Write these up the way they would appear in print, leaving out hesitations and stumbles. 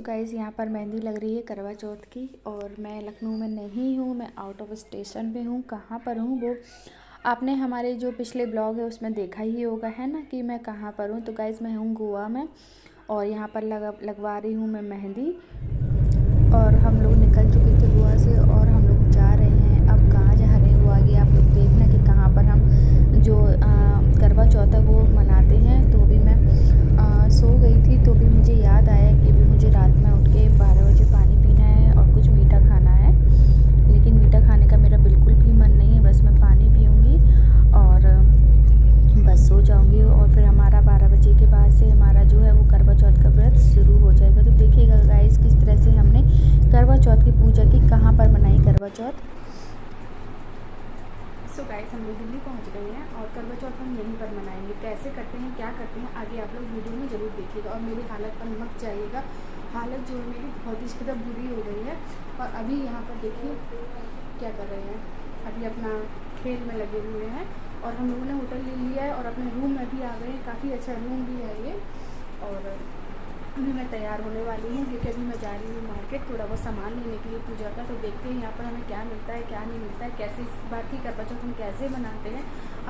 Guys यहाँ पर मेहंदी लग रही है करवा चौथ की। और मैं लखनऊ में नहीं हूँ, मैं आउट ऑफ स्टेशन पे हूँ। कहाँ पर हूँ वो आपने हमारे जो पिछले ब्लॉग है उसमें देखा ही होगा, है ना, कि मैं कहाँ पर हूँ। तो गाइज़ मैं हूँ गोवा में और यहाँ पर लगवा रही हूँ मैं मेहंदी। और हम लोग निकल चुके थे गोवा से और हम लोग जा रहे हैं। अब कहाँ जा रहे हैं वो आगे आप लोग देखना कि कहाँ पर हम जो करवा चौथ है वो मनाते हैं। तो अभी मैं सो गई थी तो भी मुझे याद आया कि अभी मुझे रात में उठ के 12 बजे पानी पीना है और कुछ मीठा खाना है। लेकिन मीठा खाने का मेरा बिल्कुल भी मन नहीं है, बस मैं पानी पीऊँगी और बस सो जाऊँगी। और फिर हमारा 12 बजे के बाद से हमारा जो है वो करवा चौथ का व्रत शुरू हो जाएगा। तो देखिएगा गाइस किस तरह से हमने करवा चौथ की पूजा की, कहाँ पर मनाई करवा चौथ। सो गाइस हम लोग दिल्ली पहुंच गए हैं और करवा चौथ हम यहीं पर मनाएंगे। कैसे करते हैं, क्या करते हैं, आगे आप लोग वीडियो में ज़रूर देखिएगा। और मेरी हालत पर मत जाइएगा, हालत जो है मेरी बहुत ही ज़्यादा बुरी हो गई है। और अभी यहाँ पर देखिए क्या कर रहे हैं, अभी अपना खेल में लगे हुए हैं। और हम लोगों ने होटल ले लिया है और अपने रूम में भी आ गए हैं। काफ़ी अच्छा रूम भी है ये। और अभी मैं तैयार होने वाली हूँ क्योंकि अभी मैं जा रही हूँ मार्केट थोड़ा बहुत सामान लेने के लिए पूजा का। तो देखते हैं यहाँ पर हमें क्या मिलता है क्या नहीं मिलता है, कैसे इस बार की करवा चौथ हम कैसे मनाते हैं।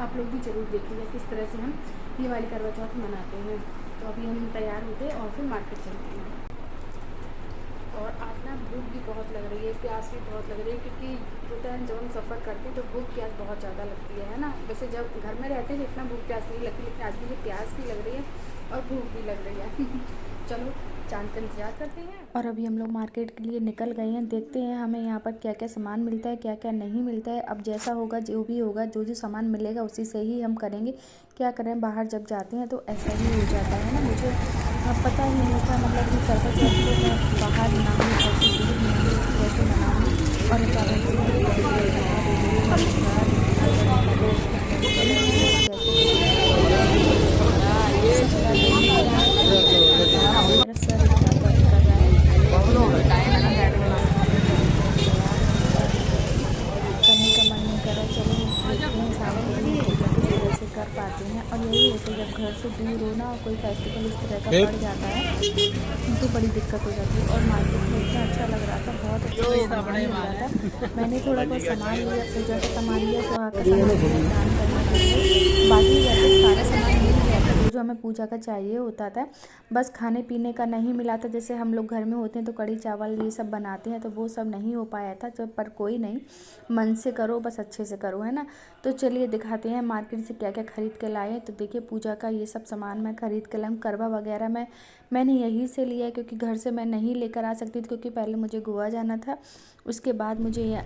आप लोग भी ज़रूर देखिएगा किस तरह से हम ये वाली करवा चौथ मनाते हैं। तो अभी हम तैयार होते हैं और फिर मार्केट चलते हैं। और आज ना भूख भी बहुत लग रही है, प्यास भी बहुत लग रही है, क्योंकि होता है जब हम सफ़र करते हैं तो भूख प्यास बहुत ज़्यादा लगती है ना। वैसे जब घर में रहते हैं तो इतना भूख प्यास नहीं लगती, लेकिन आज मुझे प्यास भी लग रही है और भूख भी लग रही है। चलो चांद का इंतज़ार करते हैं। और अभी हम लोग मार्केट के लिए निकल गए हैं। देखते हैं हमें यहाँ पर क्या क्या सामान मिलता है, क्या क्या नहीं मिलता है। अब जैसा होगा, जो भी होगा, जो जो सामान मिलेगा उसी से ही हम करेंगे। क्या करें, बाहर जब जाते हैं तो ऐसा ही हो जाता है ना। मुझे पता ही नहीं था, मतलब कि करवा चौथ को मैं बाहर मनाऊँगी, कैसे दूर मनाऊँगी, कैसे मनाऊँगी। और अचानक से मेरी तबीयत ख़राब हो गई है, मेरा सर इतना दर्द कर रहा है। करने का मन नहीं कर रहा। चलो देखते हैं शाम को भी पूजा किस तरह से कर पाते हैं। और यही होता है जब घर से दूर हो ना और कोई फेस्टिवल इस तरह का पड़ जाता है तो बड़ी दिक्कत हो जाती है। और मार्केट में इतना अच्छा लग रहा था, बहुत अच्छा सामान मिल रहा था। मैंने थोड़ा बहुत सामान लिया, पूजा का सामान लिया, सुहाग का सामान लिया दान करने के लिए। बाकी वैसे सारा सामान मिल गया था जो जो हमें पूजा का चाहिए होता था। बस खाने पीने का नहीं मिला था। जैसे हम लोग घर में होते हैं तो कढ़ी चावल ये सब बनाते हैं, तो वो सब नहीं हो पाया था। तो पर कोई नहीं, मन से करो, बस अच्छे से करो, है ना। तो चलिए दिखाते हैं मार्केट से क्या क्या ख़रीद के लाए। तो देखिए पूजा का ये सब सामान मैं ख़रीद के लाऊँ। करवा वगैरह मैंने यहीं से लिया है, क्योंकि घर से मैं नहीं लेकर आ सकती थी, क्योंकि पहले मुझे गोवा जाना था, उसके बाद मुझे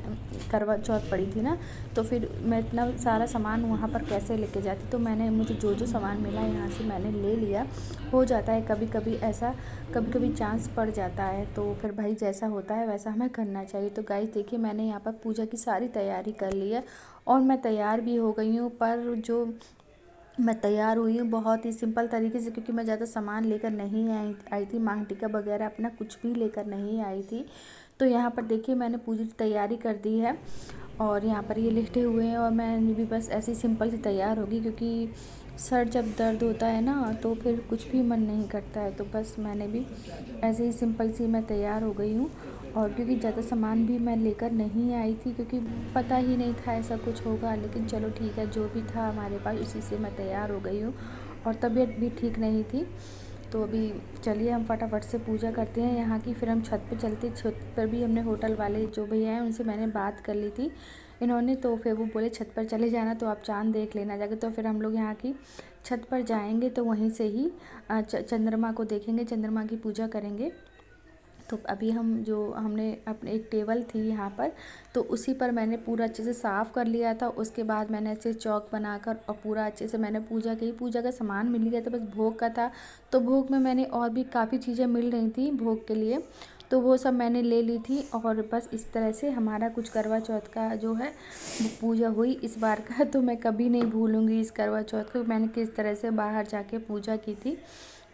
करवा चौथ पड़ी थी ना। तो फिर मैं इतना सारा सामान वहाँ पर कैसे लेके जाती। तो मुझे जो जो सामान मिला यहाँ से मैंने ले लिया। हो जाता है कभी कभी ऐसा, कभी कभी चांस पड़ जाता है, तो फिर भाई जैसा होता है वैसा हमें करना चाहिए। तो गाइस देखिए मैंने यहाँ पर पूजा की सारी तैयारी कर ली है और मैं तैयार भी हो गई हूँ। पर जो मैं तैयार हुई हूँ बहुत ही सिंपल तरीके से, क्योंकि मैं ज़्यादा सामान लेकर नहीं आई थी। मांग टीका वगैरह अपना कुछ भी लेकर नहीं आई थी। तो यहाँ पर देखिए मैंने पूरी तैयारी कर दी है और यहाँ पर ये लिखे हुए हैं। और मैं भी बस ऐसी सिंपल सी तैयार होगी, क्योंकि सर जब दर्द होता है ना तो फिर कुछ भी मन नहीं करता है। तो बस मैंने भी ऐसे ही सिंपल सी मैं तैयार हो गई हूँ। और क्योंकि ज़्यादा सामान भी मैं लेकर नहीं आई थी, क्योंकि पता ही नहीं था ऐसा कुछ होगा। लेकिन चलो ठीक है, जो भी था हमारे पास उसी से मैं तैयार हो गई हूँ। और तबीयत भी ठीक नहीं थी। तो अभी चलिए हम फटाफट से पूजा करते हैं यहाँ की, फिर हम छत पे चलते। छत पर भी हमने होटल वाले जो भैया हैं उनसे मैंने बात कर ली थी इन्होंने, तो फिर वो बोले छत पर चले जाना तो आप चाँद देख लेना जाकर। तो फिर हम लोग यहाँ की छत पर जाएंगे तो वहीं से ही चंद्रमा को देखेंगे, चंद्रमा की पूजा करेंगे। तो अभी हमने अपने एक टेबल थी यहाँ पर, तो उसी पर मैंने पूरा अच्छे से साफ़ कर लिया था। उसके बाद मैंने ऐसे चौक बनाकर और पूरा अच्छे से मैंने पूजा की। पूजा का सामान मिल गया था, बस भोग का था। तो भोग में मैंने और भी काफ़ी चीज़ें मिल रही थी भोग के लिए, तो वो सब मैंने ले ली थी। और बस इस तरह से हमारा कुछ करवा चौथ का जो है वो पूजा हुई इस बार का। तो मैं कभी नहीं भूलूँगी इस करवा चौथ को, मैंने किस तरह से बाहर जाके पूजा की थी।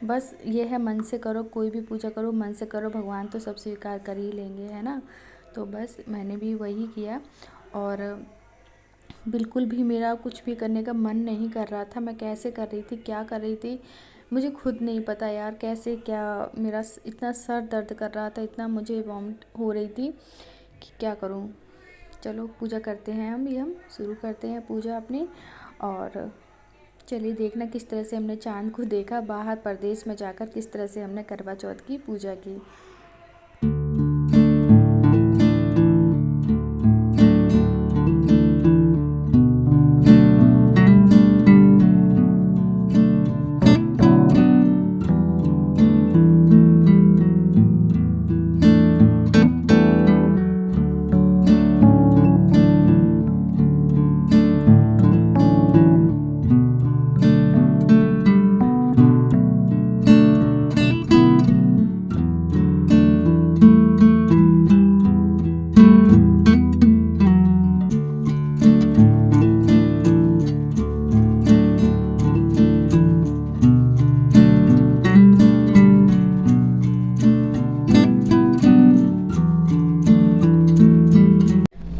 बस ये है, मन से करो, कोई भी पूजा करो मन से करो, भगवान तो सब स्वीकार कर ही लेंगे, है ना। तो बस मैंने भी वही किया। और बिल्कुल भी मेरा कुछ भी करने का मन नहीं कर रहा था। मैं कैसे कर रही थी, क्या कर रही थी, मुझे खुद नहीं पता यार कैसे क्या, मेरा इतना सर दर्द कर रहा था, इतना मुझे वॉमिट हो रही थी कि क्या करूं। चलो पूजा करते हैं, हम शुरू करते हैं पूजा अपनी। और चलिए देखना किस तरह से हमने चाँद को देखा बाहर परदेश में जाकर, किस तरह से हमने करवा चौथ की पूजा की।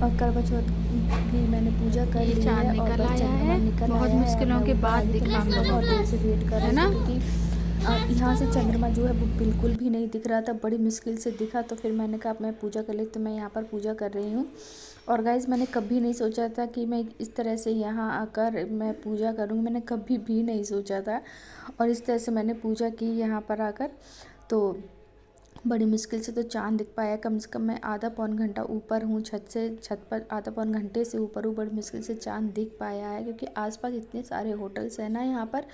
और करवा चौथ की मैंने पूजा कर ली है और बस चंद्रमा निकल बहुत आया है। मुश्किलों मैं के ऊपर बाद आई थी, तो दिखा हम मैं लोगों बहुत को, देर से वेट कर है रही ना। थी क्योंकि यहाँ से चंद्रमा जो है वो बिल्कुल भी नहीं दिख रहा था, बड़ी मुश्किल से दिखा। तो फिर मैंने कहा मैं पूजा कर ली, तो मैं यहाँ पर पूजा कर रही हूँ। और गाइज़ मैंने कभी नहीं सोचा था कि मैं इस तरह से यहाँ आकर मैं पूजा करूँगी, मैंने कभी भी नहीं सोचा था। और इस तरह से मैंने पूजा की यहाँ पर आकर, तो बड़ी मुश्किल से तो चाँद दिख पाया। कम से कम मैं आधा पौन घंटा ऊपर हूँ छत पर आधा पौन घंटे से ऊपर हूँ, बड़ी मुश्किल से चाँद दिख पाया है। क्योंकि आसपास इतने सारे होटल्स हैं ना यहाँ पर,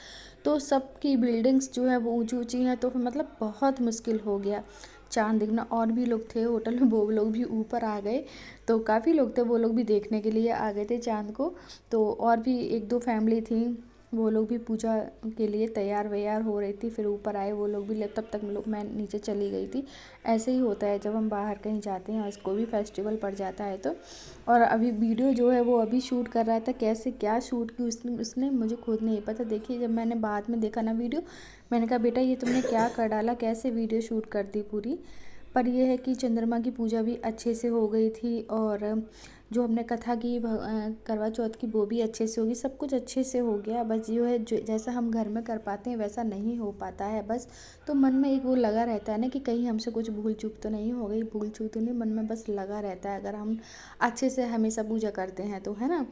तो सबकी बिल्डिंग्स जो है वो ऊंची ऊंची हैं, तो फिर मतलब बहुत मुश्किल हो गया चाँद दिखना। और भी लोग थे होटल में, वो लोग भी ऊपर आ गए, तो काफ़ी लोग थे, वो लोग भी देखने के लिए आ गए थे चाँद को। तो और भी एक दो फैमिली थी, वो लोग भी पूजा के लिए तैयार वैयार हो रही थी, फिर ऊपर आए वो लोग भी। तब तक मैं नीचे चली गई थी। ऐसे ही होता है जब हम बाहर कहीं जाते हैं और इसको भी फेस्टिवल पड़ जाता है तो। और अभी वीडियो जो है वो अभी शूट कर रहा था, कैसे क्या शूट की उसने मुझे खुद नहीं पता। देखिए जब मैंने बाद में देखा ना वीडियो, मैंने कहा बेटा ये तुमने क्या कर डाला, कैसे वीडियो शूट कर दी पूरी। पर यह है कि चंद्रमा की पूजा भी अच्छे से हो गई थी, और जो हमने कथा की करवा चौथ की वो भी अच्छे से होगी, सब कुछ अच्छे से हो गया। बस जो है जो जैसा हम घर में कर पाते हैं वैसा नहीं हो पाता है बस। तो मन में एक वो लगा रहता है ना कि कहीं हमसे कुछ भूल चूक तो नहीं हो गई, भूल चूक तो नहीं, मन में बस लगा रहता है। अगर हम अच्छे से हमेशा पूजा करते हैं तो, है ना,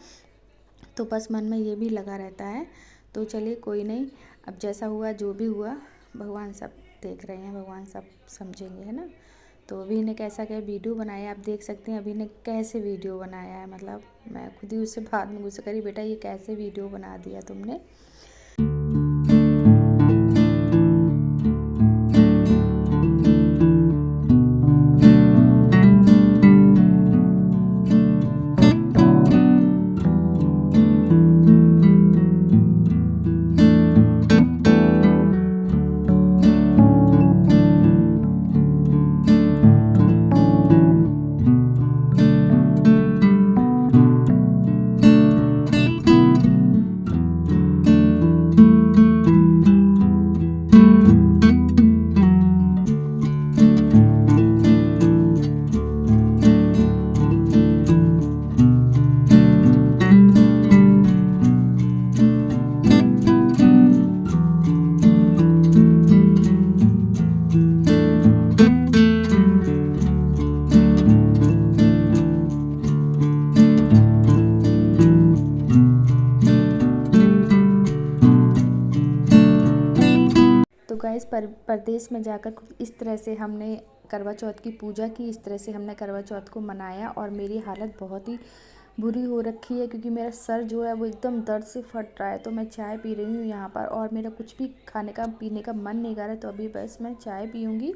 तो बस मन में ये भी लगा रहता है। तो चलिए कोई नहीं, अब जैसा हुआ जो भी हुआ भगवान सब देख रहे हैं, भगवान सब समझेंगे, है ना। तो अभी ने कैसा क्या वीडियो बनाया आप देख सकते हैं, अभी ने कैसे वीडियो बनाया है। मतलब मैं खुद ही उससे बाद में गुस्सा करी, बेटा ये कैसे वीडियो बना दिया तुमने। तो गाइस परदेश में जाकर कुछ इस तरह से हमने करवा चौथ की पूजा की, इस तरह से हमने करवा चौथ को मनाया। और मेरी हालत बहुत ही बुरी हो रखी है क्योंकि मेरा सर जो है वो एकदम दर्द से फट रहा है। तो मैं चाय पी रही हूँ यहाँ पर, और मेरा कुछ भी खाने का पीने का मन नहीं कर रहा है, तो अभी बस मैं चाय पीऊँगी।